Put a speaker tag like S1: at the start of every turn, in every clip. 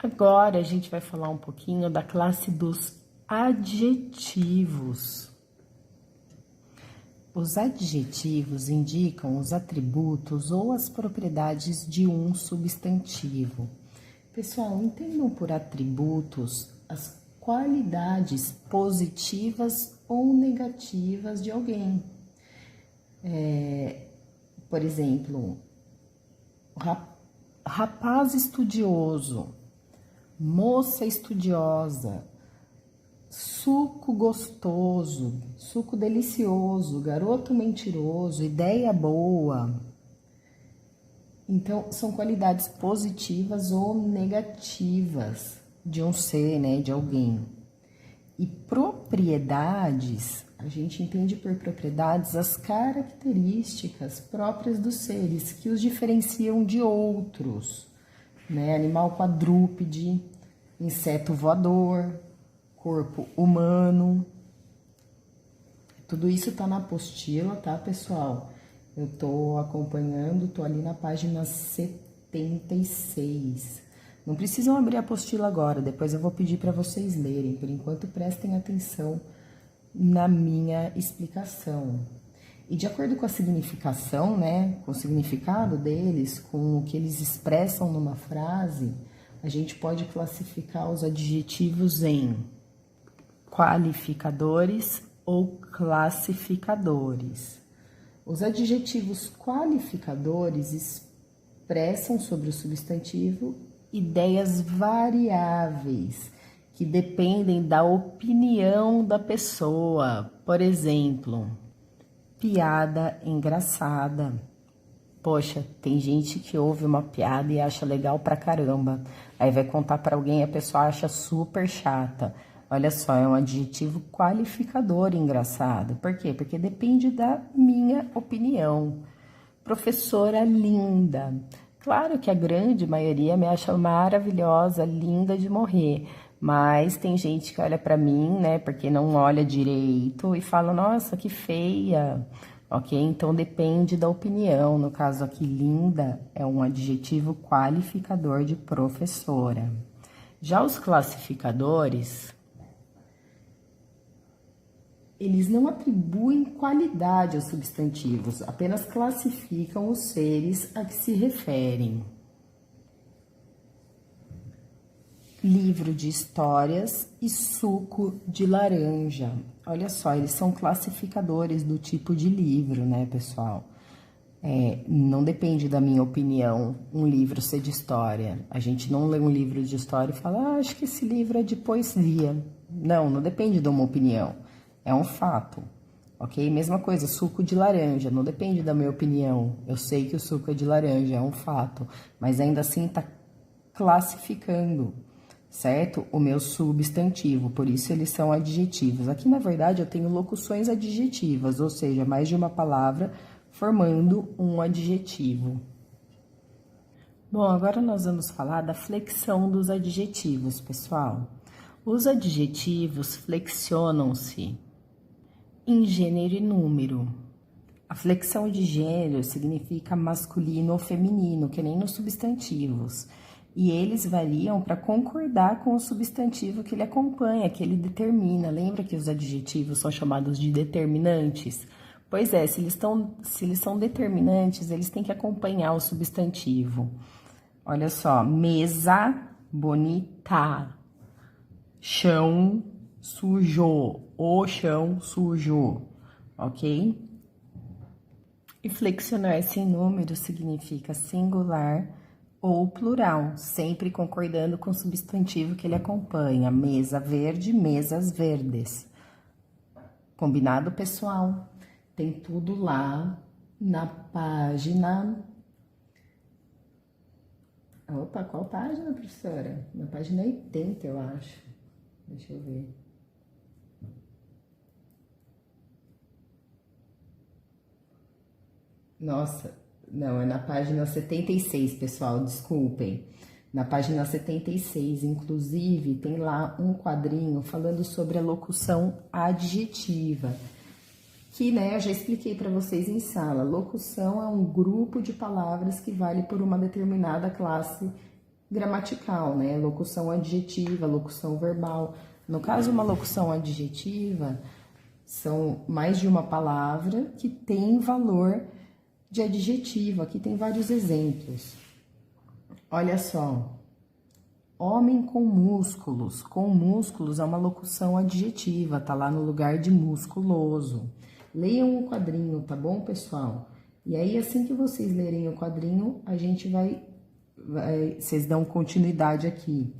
S1: Agora a gente vai falar um pouquinho da classe dos adjetivos. Os adjetivos indicam os atributos ou as propriedades de um substantivo. Pessoal, entendam por atributos as qualidades positivas ou negativas de alguém. Por exemplo, rapaz estudioso, moça estudiosa, suco gostoso, suco delicioso, garoto mentiroso, ideia boa. Então, são qualidades positivas ou negativas de um ser, né, de alguém. E propriedades, a gente entende por propriedades as características próprias dos seres que os diferenciam de outros, né? Animal quadrúpede, inseto voador, corpo humano. Tudo isso tá na apostila, tá, pessoal? Eu tô acompanhando, tô ali na página 76. Não precisam abrir a apostila agora, depois eu vou pedir para vocês lerem. Por enquanto, prestem atenção na minha explicação. E de acordo com a significação, né, com o significado deles, com o que eles expressam numa frase, a gente pode classificar os adjetivos em qualificadores ou classificadores. Os adjetivos qualificadores expressam sobre o substantivo ideias variáveis que dependem da opinião da pessoa. Por exemplo, piada engraçada. Poxa, tem gente que ouve uma piada e acha legal pra caramba. Aí vai contar pra alguém e a pessoa acha super chata. Olha só, é um adjetivo qualificador engraçado. Por quê? Porque depende da minha opinião. Professora linda. Claro que a grande maioria me acha maravilhosa, linda de morrer. Mas tem gente que olha pra mim, né, porque não olha direito e fala, nossa, que feia. Ok? Então depende da opinião. No caso aqui, linda é um adjetivo qualificador de professora. Já os classificadores, eles não atribuem qualidade aos substantivos, apenas classificam os seres a que se referem. Livro de histórias e suco de laranja. Olha só, eles são classificadores do tipo de livro, né, pessoal? Não depende da minha opinião um livro ser de história. A gente não lê um livro de história e fala, acho que esse livro é de poesia. Não depende de uma opinião. É um fato, ok? Mesma coisa, suco de laranja, não depende da minha opinião. Eu sei que o suco é de laranja, é um fato. Mas ainda assim está classificando, certo? O meu substantivo, por isso eles são adjetivos. Aqui, na verdade, eu tenho locuções adjetivas, ou seja, mais de uma palavra formando um adjetivo. Bom, agora nós vamos falar da flexão dos adjetivos, pessoal. Os adjetivos flexionam-se em gênero e número. A flexão de gênero significa masculino ou feminino, que nem nos substantivos. E eles variam para concordar com o substantivo que ele acompanha, que ele determina. Lembra que os adjetivos são chamados de determinantes? Pois é, se eles são determinantes, eles têm que acompanhar o substantivo. Olha só, mesa bonita, chão sujo, o chão sujo, ok? E flexionar-se em número significa singular ou plural, sempre concordando com o substantivo que ele acompanha. Mesa verde, mesas verdes. Combinado, pessoal? Tem tudo lá na página... Opa, qual página, professora? Na página 80, eu acho. Deixa eu ver. Nossa, não, é na página 76, pessoal, desculpem. Na página 76, inclusive, tem lá um quadrinho falando sobre a locução adjetiva. Que, né, eu já expliquei para vocês em sala. Locução é um grupo de palavras que vale por uma determinada classe gramatical, né? Locução adjetiva, locução verbal. No caso, uma locução adjetiva são mais de uma palavra que tem valor de adjetivo. Aqui tem vários exemplos. Olha só. Homem com músculos. Com músculos é uma locução adjetiva, tá lá no lugar de musculoso. Leiam o quadrinho, tá bom, pessoal? E aí, assim que vocês lerem o quadrinho, a gente vocês dão continuidade aqui.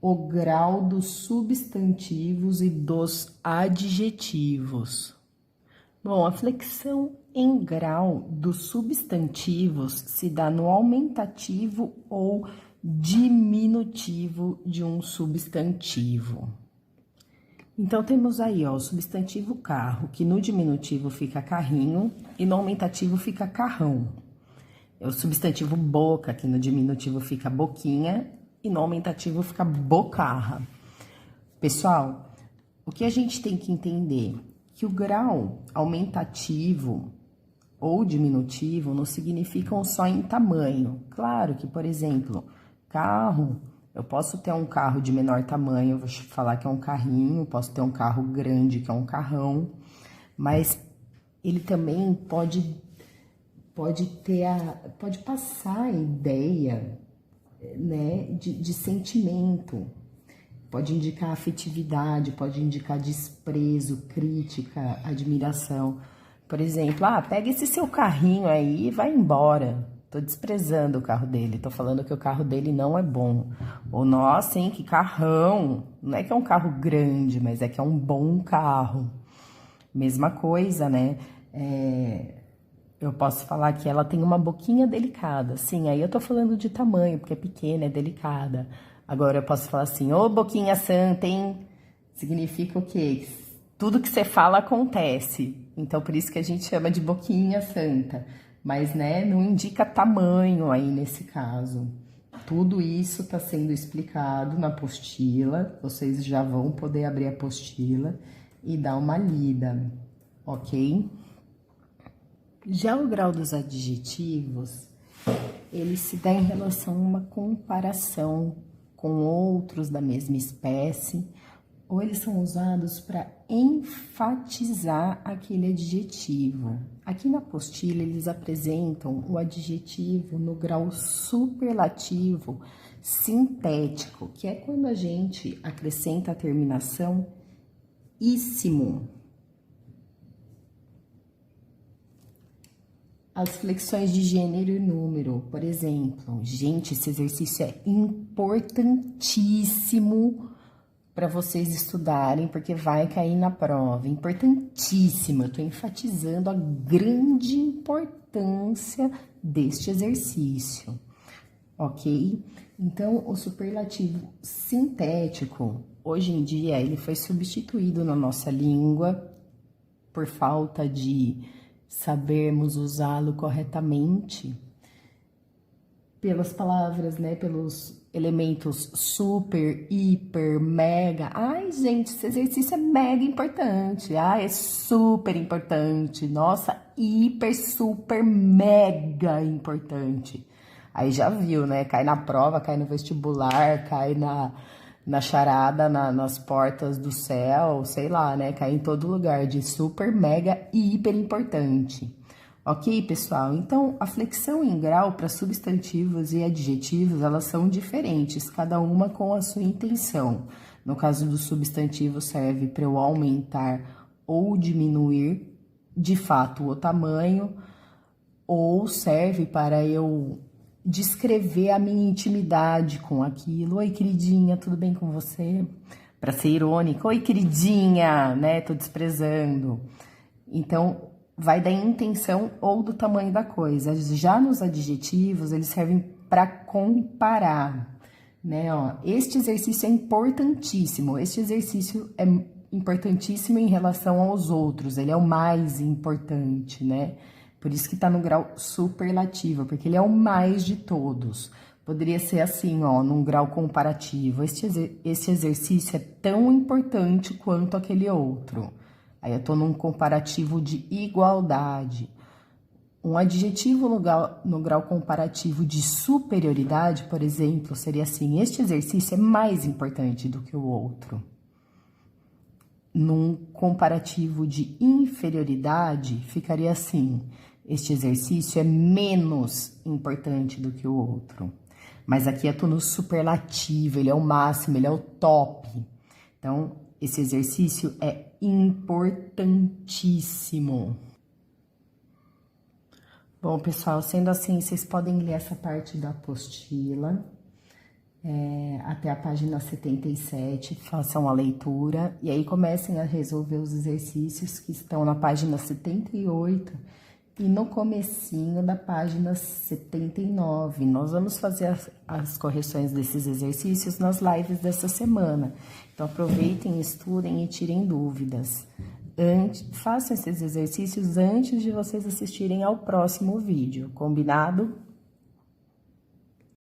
S1: O grau dos substantivos e dos adjetivos. Bom, a flexão em grau dos substantivos se dá no aumentativo ou diminutivo de um substantivo. Então, temos aí, ó, o substantivo carro, que no diminutivo fica carrinho e no aumentativo fica carrão. É o substantivo boca, que no diminutivo fica boquinha e no aumentativo fica bocarra. Pessoal, o que a gente tem que entender? Que o grau aumentativo ou diminutivo não significam só em tamanho. Claro que, por exemplo, carro, eu posso ter um carro de menor tamanho, eu vou falar que é um carrinho, posso ter um carro grande, que é um carrão, mas ele também pode passar a ideia, né, de sentimento, pode indicar afetividade, pode indicar desprezo, crítica, admiração. Por exemplo, pega esse seu carrinho aí e vai embora. Tô desprezando o carro dele, tô falando que o carro dele não é bom. Ou, nossa, hein, que carrão. Não é que é um carro grande, mas é que é um bom carro. Mesma coisa, né? Eu posso falar que ela tem uma boquinha delicada. Sim, aí eu tô falando de tamanho, porque é pequena, é delicada. Agora eu posso falar assim, ô boquinha santa, hein? Significa o quê? Tudo que você fala acontece. Então, por isso que a gente chama de boquinha santa. Mas, né, não indica tamanho aí nesse caso. Tudo isso está sendo explicado na apostila. Vocês já vão poder abrir a apostila e dar uma lida, ok? Já o grau dos adjetivos, ele se dá em relação a uma comparação com outros da mesma espécie, ou eles são usados para enfatizar aquele adjetivo. Aqui na apostila, eles apresentam o adjetivo no grau superlativo sintético, que é quando a gente acrescenta a terminação íssimo. As flexões de gênero e número, por exemplo. Gente, esse exercício é importantíssimo para vocês estudarem, porque vai cair na prova. Importantíssimo, eu estou enfatizando a grande importância deste exercício, ok? Então, o superlativo sintético, hoje em dia, ele foi substituído na nossa língua por falta de sabermos usá-lo corretamente pelas palavras, né, pelos elementos super, hiper, mega. Ai, gente, esse exercício é mega importante. Ai, é super importante. Nossa, hiper, super, mega importante. Aí já viu, né? Cai na prova, cai no vestibular, cai na charada, nas portas do céu, sei lá, né? Cai em todo lugar de super, mega e hiper importante. Ok, pessoal? Então, a flexão em grau para substantivos e adjetivos, elas são diferentes, cada uma com a sua intenção. No caso do substantivo, serve para eu aumentar ou diminuir, de fato, o tamanho, ou serve para eu descrever a minha intimidade com aquilo. Oi, queridinha, tudo bem com você? Para ser irônica, oi, queridinha, né? Tô desprezando. Então, vai da intenção ou do tamanho da coisa. Já nos adjetivos, eles servem para comparar, né? Ó, este exercício é importantíssimo. Este exercício é importantíssimo em relação aos outros. Ele é o mais importante, né? Por isso que tá no grau superlativo, porque ele é o mais de todos. Poderia ser assim, ó, num grau comparativo. Este exercício é tão importante quanto aquele outro. Aí eu tô num comparativo de igualdade. Um adjetivo no grau comparativo de superioridade, por exemplo, seria assim: este exercício é mais importante do que o outro. Num comparativo de inferioridade, ficaria assim: este exercício é menos importante do que o outro. Mas aqui eu tô no superlativo, ele é o máximo, ele é o top. Então, esse exercício é importantíssimo. Bom, pessoal, sendo assim, vocês podem ler essa parte da apostila até a página 77, façam a leitura e aí comecem a resolver os exercícios que estão na página 78 e no comecinho da página 79. Nós vamos fazer as correções desses exercícios nas lives dessa semana. Então, aproveitem, estudem e tirem dúvidas. Façam esses exercícios antes de vocês assistirem ao próximo vídeo, combinado?